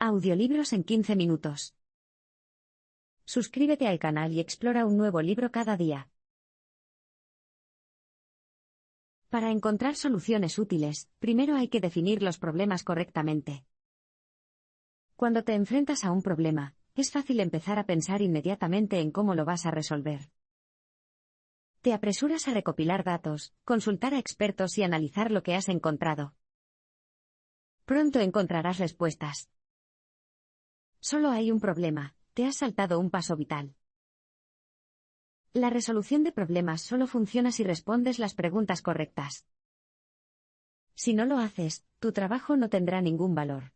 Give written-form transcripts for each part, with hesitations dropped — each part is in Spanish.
Audiolibros en 15 minutos. Suscríbete al canal y explora un nuevo libro cada día. Para encontrar soluciones útiles, primero hay que definir los problemas correctamente. Cuando te enfrentas a un problema, es fácil empezar a pensar inmediatamente en cómo lo vas a resolver. Te apresuras a recopilar datos, consultar a expertos y analizar lo que has encontrado. Pronto encontrarás respuestas. Solo hay un problema, te has saltado un paso vital. La resolución de problemas solo funciona si respondes las preguntas correctas. Si no lo haces, tu trabajo no tendrá ningún valor.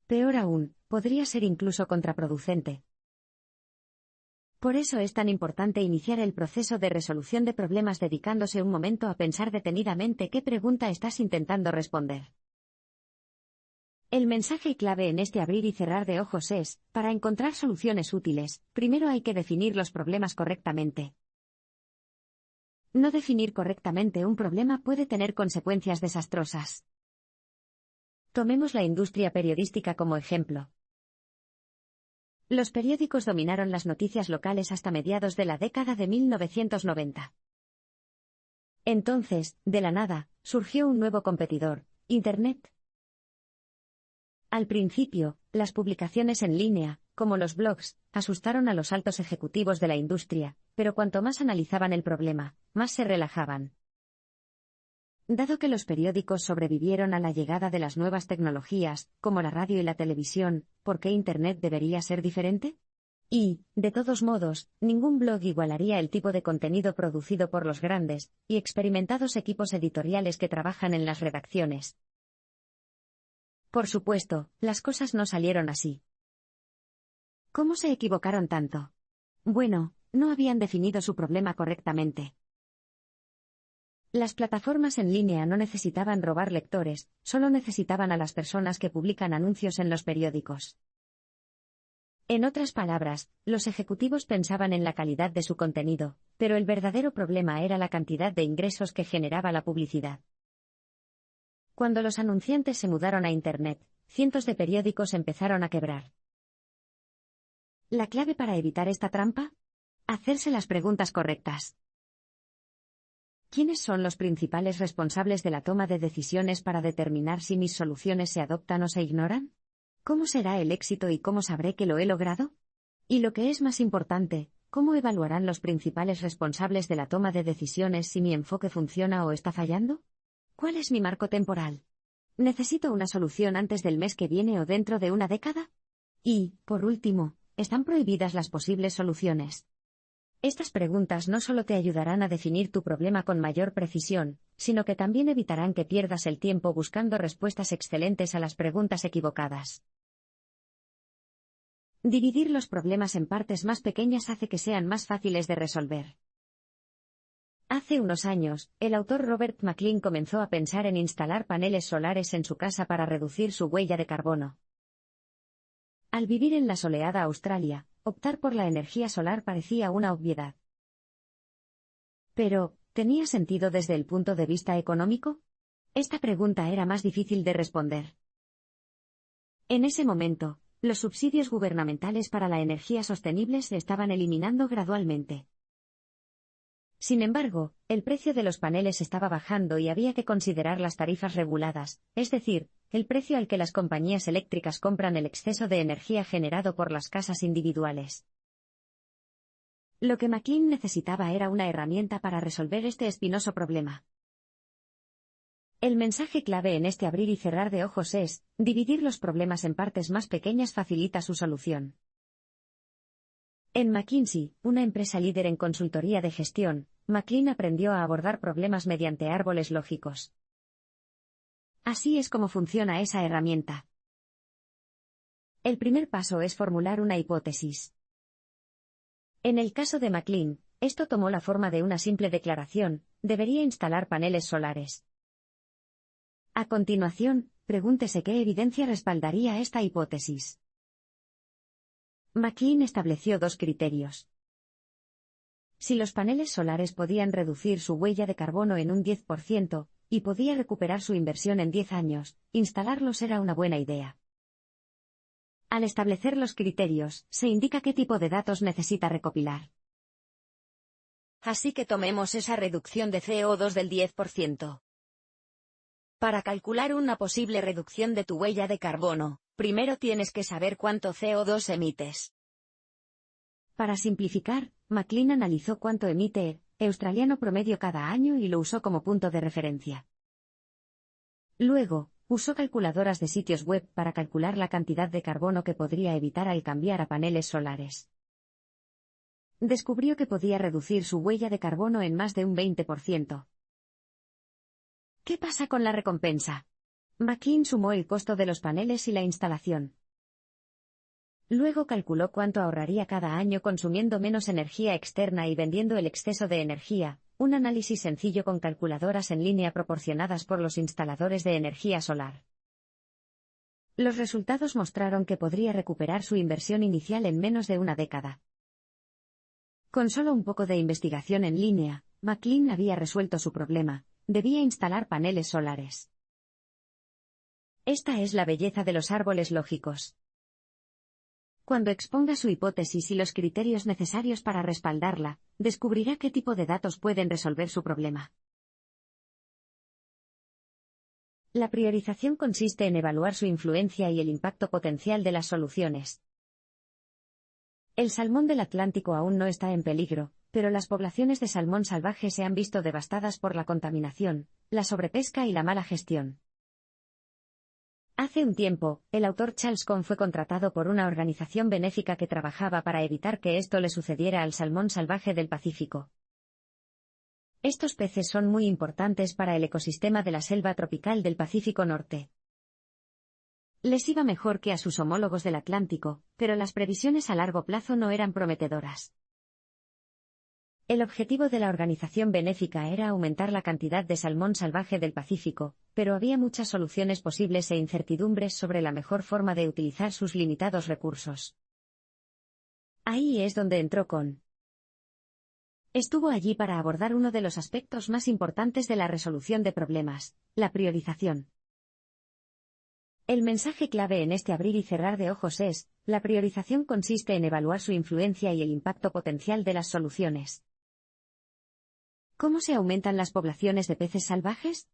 Peor aún, podría ser incluso contraproducente. Por eso es tan importante iniciar el proceso de resolución de problemas dedicándose un momento a pensar detenidamente qué pregunta estás intentando responder. El mensaje clave en este abrir y cerrar de ojos es, para encontrar soluciones útiles, primero hay que definir los problemas correctamente. No definir correctamente un problema puede tener consecuencias desastrosas. Tomemos la industria periodística como ejemplo. Los periódicos dominaron las noticias locales hasta mediados de la década de 1990. Entonces, de la nada, surgió un nuevo competidor, Internet. Al principio, las publicaciones en línea, como los blogs, asustaron a los altos ejecutivos de la industria, pero cuanto más analizaban el problema, más se relajaban. Dado que los periódicos sobrevivieron a la llegada de las nuevas tecnologías, como la radio y la televisión, ¿por qué Internet debería ser diferente? Y, de todos modos, ningún blog igualaría el tipo de contenido producido por los grandes y experimentados equipos editoriales que trabajan en las redacciones. Por supuesto, las cosas no salieron así. ¿Cómo se equivocaron tanto? Bueno, no habían definido su problema correctamente. Las plataformas en línea no necesitaban robar lectores, solo necesitaban a las personas que publican anuncios en los periódicos. En otras palabras, los ejecutivos pensaban en la calidad de su contenido, pero el verdadero problema era la cantidad de ingresos que generaba la publicidad. Cuando los anunciantes se mudaron a Internet, cientos de periódicos empezaron a quebrar. ¿La clave para evitar esta trampa? Hacerse las preguntas correctas. ¿Quiénes son los principales responsables de la toma de decisiones para determinar si mis soluciones se adoptan o se ignoran? ¿Cómo será el éxito y cómo sabré que lo he logrado? Y lo que es más importante, ¿cómo evaluarán los principales responsables de la toma de decisiones si mi enfoque funciona o está fallando? ¿Cuál es mi marco temporal? ¿Necesito una solución antes del mes que viene o dentro de una década? Y, por último, ¿están prohibidas las posibles soluciones? Estas preguntas no solo te ayudarán a definir tu problema con mayor precisión, sino que también evitarán que pierdas el tiempo buscando respuestas excelentes a las preguntas equivocadas. Dividir los problemas en partes más pequeñas hace que sean más fáciles de resolver. Hace unos años, el autor Robert McLean comenzó a pensar en instalar paneles solares en su casa para reducir su huella de carbono. Al vivir en la soleada Australia, optar por la energía solar parecía una obviedad. Pero, ¿tenía sentido desde el punto de vista económico? Esta pregunta era más difícil de responder. En ese momento, los subsidios gubernamentales para la energía sostenible se estaban eliminando gradualmente. Sin embargo, el precio de los paneles estaba bajando y había que considerar las tarifas reguladas, es decir, el precio al que las compañías eléctricas compran el exceso de energía generado por las casas individuales. Lo que McLean necesitaba era una herramienta para resolver este espinoso problema. El mensaje clave en este abrir y cerrar de ojos es, dividir los problemas en partes más pequeñas facilita su solución. En McKinsey, una empresa líder en consultoría de gestión, McLean aprendió a abordar problemas mediante árboles lógicos. Así es como funciona esa herramienta. El primer paso es formular una hipótesis. En el caso de McLean, esto tomó la forma de una simple declaración: debería instalar paneles solares. A continuación, pregúntese qué evidencia respaldaría esta hipótesis. McLean estableció dos criterios. Si los paneles solares podían reducir su huella de carbono en un 10%, y podía recuperar su inversión en 10 años, instalarlos era una buena idea. Al establecer los criterios, se indica qué tipo de datos necesita recopilar. Así que tomemos esa reducción de CO2 del 10%. Para calcular una posible reducción de tu huella de carbono, primero tienes que saber cuánto CO2 emites. Para simplificar, McLean analizó cuánto emite el australiano promedio cada año y lo usó como punto de referencia. Luego, usó calculadoras de sitios web para calcular la cantidad de carbono que podría evitar al cambiar a paneles solares. Descubrió que podía reducir su huella de carbono en más de un 20%. ¿Qué pasa con la recompensa? McLean sumó el costo de los paneles y la instalación. Luego calculó cuánto ahorraría cada año consumiendo menos energía externa y vendiendo el exceso de energía, un análisis sencillo con calculadoras en línea proporcionadas por los instaladores de energía solar. Los resultados mostraron que podría recuperar su inversión inicial en menos de una década. Con solo un poco de investigación en línea, McLean había resuelto su problema: debía instalar paneles solares. Esta es la belleza de los árboles lógicos. Cuando exponga su hipótesis y los criterios necesarios para respaldarla, descubrirá qué tipo de datos pueden resolver su problema. La priorización consiste en evaluar su influencia y el impacto potencial de las soluciones. El salmón del Atlántico aún no está en peligro, pero las poblaciones de salmón salvaje se han visto devastadas por la contaminación, la sobrepesca y la mala gestión. Hace un tiempo, el autor Charles Cohn fue contratado por una organización benéfica que trabajaba para evitar que esto le sucediera al salmón salvaje del Pacífico. Estos peces son muy importantes para el ecosistema de la selva tropical del Pacífico Norte. Les iba mejor que a sus homólogos del Atlántico, pero las previsiones a largo plazo no eran prometedoras. El objetivo de la organización benéfica era aumentar la cantidad de salmón salvaje del Pacífico, pero había muchas soluciones posibles e incertidumbres sobre la mejor forma de utilizar sus limitados recursos. Ahí es donde entró Cohn. Estuvo allí para abordar uno de los aspectos más importantes de la resolución de problemas: la priorización. El mensaje clave en este abrir y cerrar de ojos es: la priorización consiste en evaluar su influencia y el impacto potencial de las soluciones. ¿Cómo se aumentan las poblaciones de peces salvajes?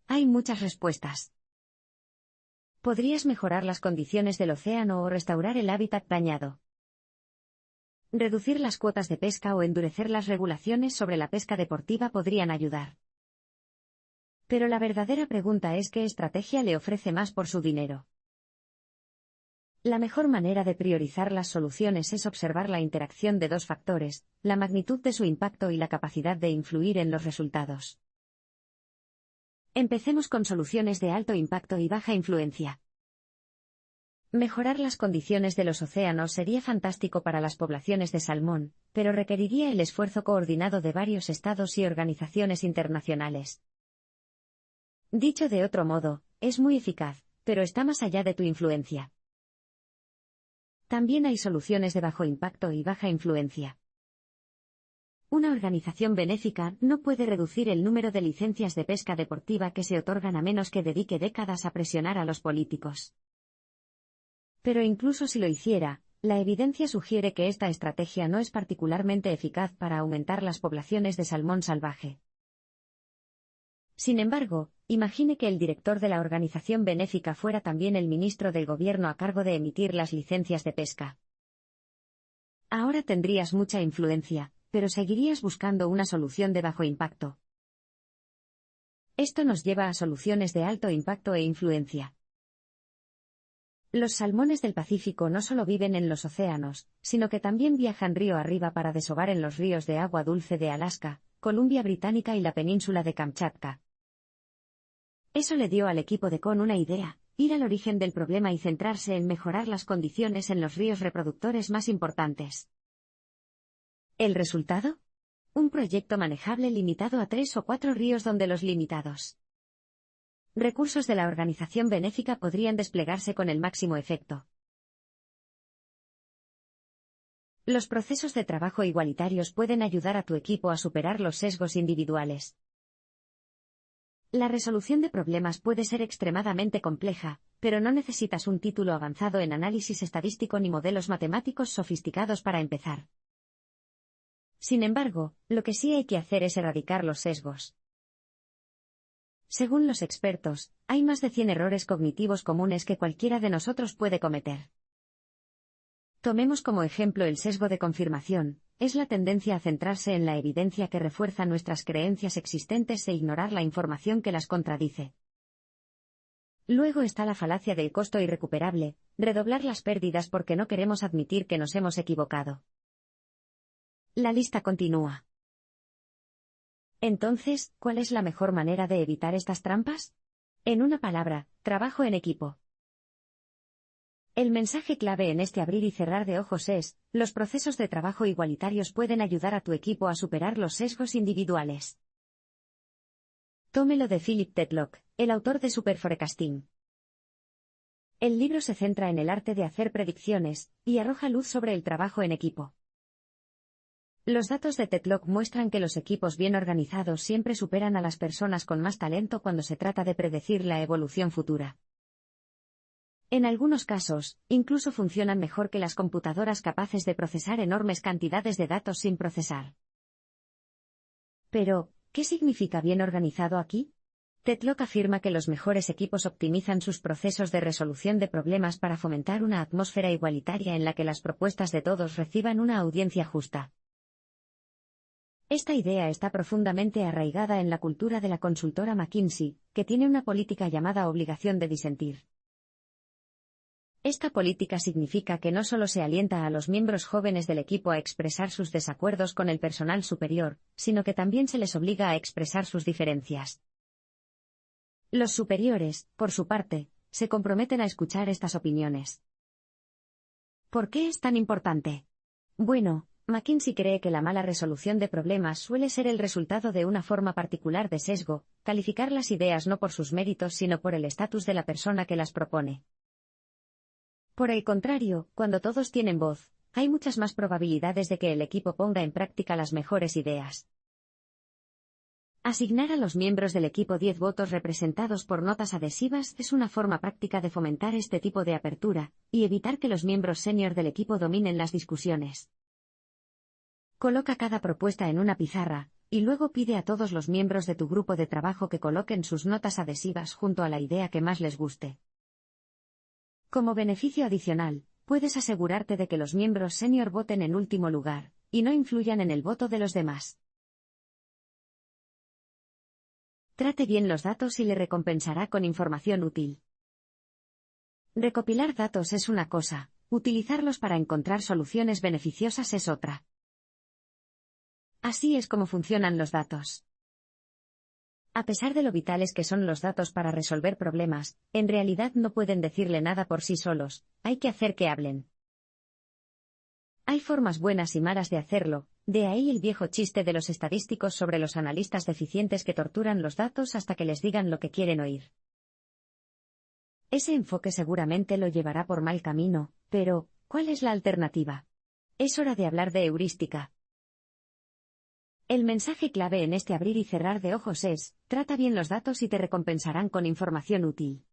Hay muchas respuestas. Podrías mejorar las condiciones del océano o restaurar el hábitat dañado. Reducir las cuotas de pesca o endurecer las regulaciones sobre la pesca deportiva podrían ayudar. Pero la verdadera pregunta es: ¿qué estrategia le ofrece más por su dinero? La mejor manera de priorizar las soluciones es observar la interacción de dos factores: la magnitud de su impacto y la capacidad de influir en los resultados. Empecemos con soluciones de alto impacto y baja influencia. Mejorar las condiciones de los océanos sería fantástico para las poblaciones de salmón, pero requeriría el esfuerzo coordinado de varios estados y organizaciones internacionales. Dicho de otro modo, es muy eficaz, pero está más allá de tu influencia. También hay soluciones de bajo impacto y baja influencia. Una organización benéfica no puede reducir el número de licencias de pesca deportiva que se otorgan a menos que dedique décadas a presionar a los políticos. Pero incluso si lo hiciera, la evidencia sugiere que esta estrategia no es particularmente eficaz para aumentar las poblaciones de salmón salvaje. Sin embargo, imagine que el director de la organización benéfica fuera también el ministro del gobierno a cargo de emitir las licencias de pesca. Ahora tendrías mucha influencia, pero seguirías buscando una solución de bajo impacto. Esto nos lleva a soluciones de alto impacto e influencia. Los salmones del Pacífico no solo viven en los océanos, sino que también viajan río arriba para desovar en los ríos de agua dulce de Alaska, Columbia Británica y la península de Kamchatka. Eso le dio al equipo de Cohn una idea: ir al origen del problema y centrarse en mejorar las condiciones en los ríos reproductores más importantes. ¿El resultado? Un proyecto manejable limitado a 3 o 4 ríos donde los limitados recursos de la organización benéfica podrían desplegarse con el máximo efecto. Los procesos de trabajo igualitarios pueden ayudar a tu equipo a superar los sesgos individuales. La resolución de problemas puede ser extremadamente compleja, pero no necesitas un título avanzado en análisis estadístico ni modelos matemáticos sofisticados para empezar. Sin embargo, lo que sí hay que hacer es erradicar los sesgos. Según los expertos, hay más de 100 errores cognitivos comunes que cualquiera de nosotros puede cometer. Tomemos como ejemplo el sesgo de confirmación. Es la tendencia a centrarse en la evidencia que refuerza nuestras creencias existentes e ignorar la información que las contradice. Luego está la falacia del costo irrecuperable, redoblar las pérdidas porque no queremos admitir que nos hemos equivocado. La lista continúa. Entonces, ¿cuál es la mejor manera de evitar estas trampas? En una palabra, trabajo en equipo. El mensaje clave en este abrir y cerrar de ojos es: los procesos de trabajo igualitarios pueden ayudar a tu equipo a superar los sesgos individuales. Tómelo de Philip Tetlock, el autor de Superforecasting. El libro se centra en el arte de hacer predicciones, y arroja luz sobre el trabajo en equipo. Los datos de Tetlock muestran que los equipos bien organizados siempre superan a las personas con más talento cuando se trata de predecir la evolución futura. En algunos casos, incluso funcionan mejor que las computadoras capaces de procesar enormes cantidades de datos sin procesar. Pero, ¿qué significa bien organizado aquí? Tetlock afirma que los mejores equipos optimizan sus procesos de resolución de problemas para fomentar una atmósfera igualitaria en la que las propuestas de todos reciban una audiencia justa. Esta idea está profundamente arraigada en la cultura de la consultora McKinsey, que tiene una política llamada obligación de disentir. Esta política significa que no solo se alienta a los miembros jóvenes del equipo a expresar sus desacuerdos con el personal superior, sino que también se les obliga a expresar sus diferencias. Los superiores, por su parte, se comprometen a escuchar estas opiniones. ¿Por qué es tan importante? Bueno, McKinsey cree que la mala resolución de problemas suele ser el resultado de una forma particular de sesgo, calificar las ideas no por sus méritos sino por el estatus de la persona que las propone. Por el contrario, cuando todos tienen voz, hay muchas más probabilidades de que el equipo ponga en práctica las mejores ideas. Asignar a los miembros del equipo 10 votos representados por notas adhesivas es una forma práctica de fomentar este tipo de apertura, y evitar que los miembros senior del equipo dominen las discusiones. Coloca cada propuesta en una pizarra, y luego pide a todos los miembros de tu grupo de trabajo que coloquen sus notas adhesivas junto a la idea que más les guste. Como beneficio adicional, puedes asegurarte de que los miembros senior voten en último lugar, y no influyan en el voto de los demás. Trate bien los datos y le recompensará con información útil. Recopilar datos es una cosa, utilizarlos para encontrar soluciones beneficiosas es otra. Así es como funcionan los datos. A pesar de lo vitales que son los datos para resolver problemas, en realidad no pueden decirle nada por sí solos, hay que hacer que hablen. Hay formas buenas y malas de hacerlo, de ahí el viejo chiste de los estadísticos sobre los analistas deficientes que torturan los datos hasta que les digan lo que quieren oír. Ese enfoque seguramente lo llevará por mal camino, pero, ¿cuál es la alternativa? Es hora de hablar de heurística. El mensaje clave en este abrir y cerrar de ojos es: trata bien los datos y te recompensarán con información útil.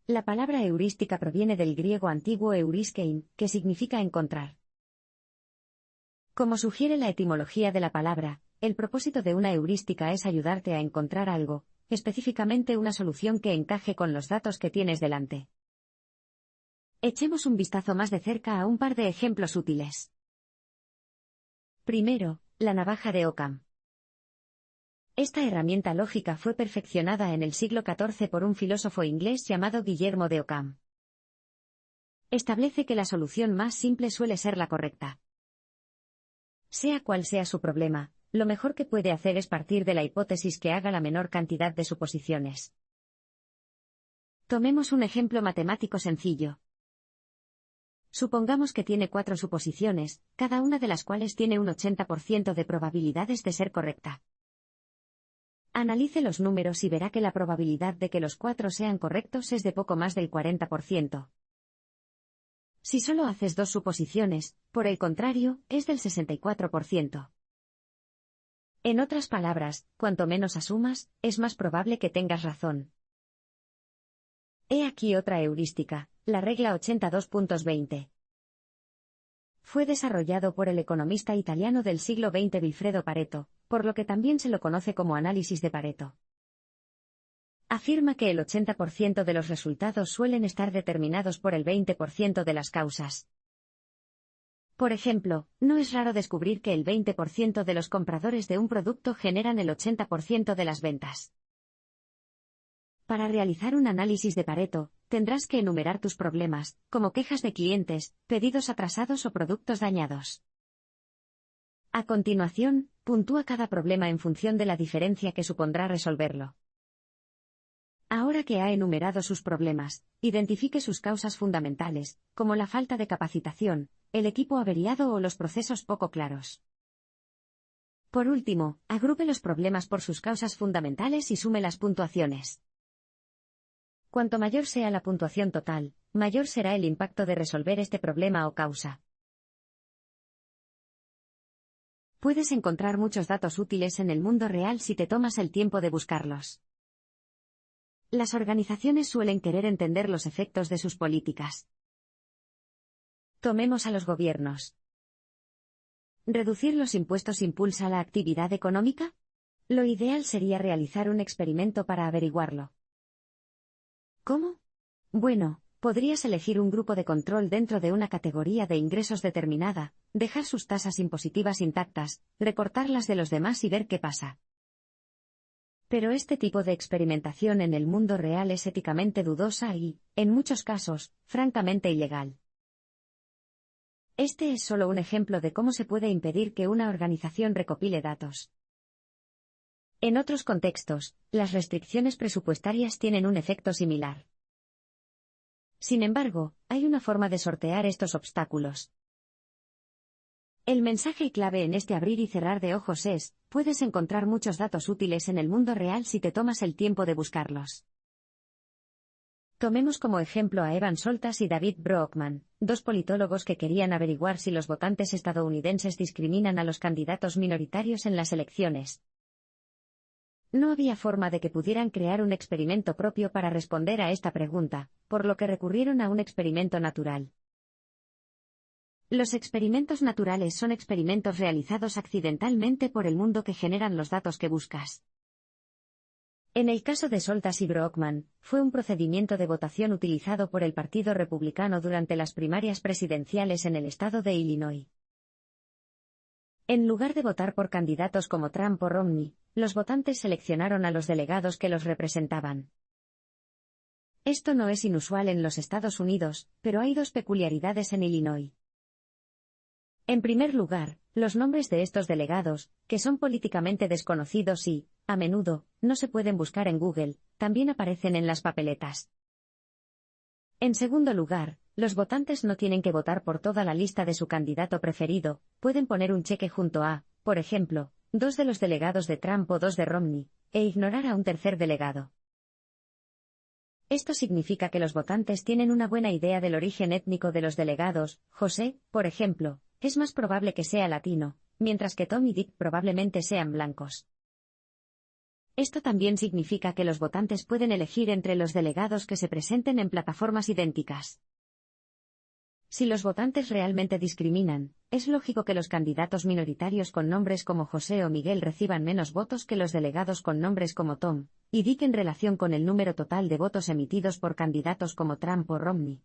La palabra heurística proviene del griego antiguo euriskein, que significa encontrar. Como sugiere la etimología de la palabra, el propósito de una heurística es ayudarte a encontrar algo, específicamente una solución que encaje con los datos que tienes delante. Echemos un vistazo más de cerca a un par de ejemplos útiles. Primero, la navaja de Occam. Esta herramienta lógica fue perfeccionada en el siglo XIV por un filósofo inglés llamado Guillermo de Occam. Establece que la solución más simple suele ser la correcta. Sea cual sea su problema, lo mejor que puede hacer es partir de la hipótesis que haga la menor cantidad de suposiciones. Tomemos un ejemplo matemático sencillo. Supongamos que tiene 4 suposiciones, cada una de las cuales tiene un 80% de probabilidades de ser correcta. Analice los números y verá que la probabilidad de que los 4 sean correctos es de poco más del 40%. Si solo haces 2 suposiciones, por el contrario, es del 64%. En otras palabras, cuanto menos asumas, es más probable que tengas razón. He aquí otra heurística, la regla 82.20. Fue desarrollado por el economista italiano del siglo XX Vilfredo Pareto, por lo que también se lo conoce como análisis de Pareto. Afirma que el 80% de los resultados suelen estar determinados por el 20% de las causas. Por ejemplo, no es raro descubrir que el 20% de los compradores de un producto generan el 80% de las ventas. Para realizar un análisis de Pareto, tendrás que enumerar tus problemas, como quejas de clientes, pedidos atrasados o productos dañados. A continuación, puntúa cada problema en función de la diferencia que supondrá resolverlo. Ahora que ha enumerado sus problemas, identifique sus causas fundamentales, como la falta de capacitación, el equipo averiado o los procesos poco claros. Por último, agrupe los problemas por sus causas fundamentales y sume las puntuaciones. Cuanto mayor sea la puntuación total, mayor será el impacto de resolver este problema o causa. Puedes encontrar muchos datos útiles en el mundo real si te tomas el tiempo de buscarlos. Las organizaciones suelen querer entender los efectos de sus políticas. Tomemos a los gobiernos. ¿Reducir los impuestos impulsa la actividad económica? Lo ideal sería realizar un experimento para averiguarlo. ¿Cómo? Bueno, podrías elegir un grupo de control dentro de una categoría de ingresos determinada, dejar sus tasas impositivas intactas, recortarlas de los demás y ver qué pasa. Pero este tipo de experimentación en el mundo real es éticamente dudosa y, en muchos casos, francamente ilegal. Este es solo un ejemplo de cómo se puede impedir que una organización recopile datos. En otros contextos, las restricciones presupuestarias tienen un efecto similar. Sin embargo, hay una forma de sortear estos obstáculos. El mensaje clave en este abrir y cerrar de ojos es: puedes encontrar muchos datos útiles en el mundo real si te tomas el tiempo de buscarlos. Tomemos como ejemplo a Evan Soltas y David Brockman, dos politólogos que querían averiguar si los votantes estadounidenses discriminan a los candidatos minoritarios en las elecciones. No había forma de que pudieran crear un experimento propio para responder a esta pregunta, por lo que recurrieron a un experimento natural. Los experimentos naturales son experimentos realizados accidentalmente por el mundo que generan los datos que buscas. En el caso de Soltas y Brockman, fue un procedimiento de votación utilizado por el Partido Republicano durante las primarias presidenciales en el estado de Illinois. En lugar de votar por candidatos como Trump o Romney, los votantes seleccionaron a los delegados que los representaban. Esto no es inusual en los Estados Unidos, pero hay dos peculiaridades en Illinois. En primer lugar, los nombres de estos delegados, que son políticamente desconocidos y, a menudo, no se pueden buscar en Google, también aparecen en las papeletas. En segundo lugar, los votantes no tienen que votar por toda la lista de su candidato preferido, pueden poner un cheque junto a, por ejemplo, 2 de los delegados de Trump o 2 de Romney, e ignorar a un tercer delegado. Esto significa que los votantes tienen una buena idea del origen étnico de los delegados. José, por ejemplo, es más probable que sea latino, mientras que Tom y Dick probablemente sean blancos. Esto también significa que los votantes pueden elegir entre los delegados que se presenten en plataformas idénticas. Si los votantes realmente discriminan, es lógico que los candidatos minoritarios con nombres como José o Miguel reciban menos votos que los delegados con nombres como Tom y Dick en relación con el número total de votos emitidos por candidatos como Trump o Romney.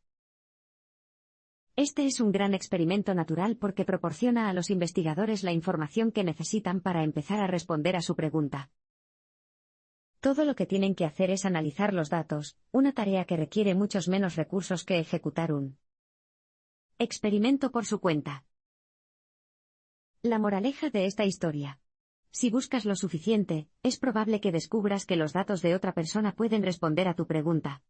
Este es un gran experimento natural porque proporciona a los investigadores la información que necesitan para empezar a responder a su pregunta. Todo lo que tienen que hacer es analizar los datos, una tarea que requiere muchos menos recursos que ejecutar un experimento por su cuenta. La moraleja de esta historia. Si buscas lo suficiente, es probable que descubras que los datos de otra persona pueden responder a tu pregunta.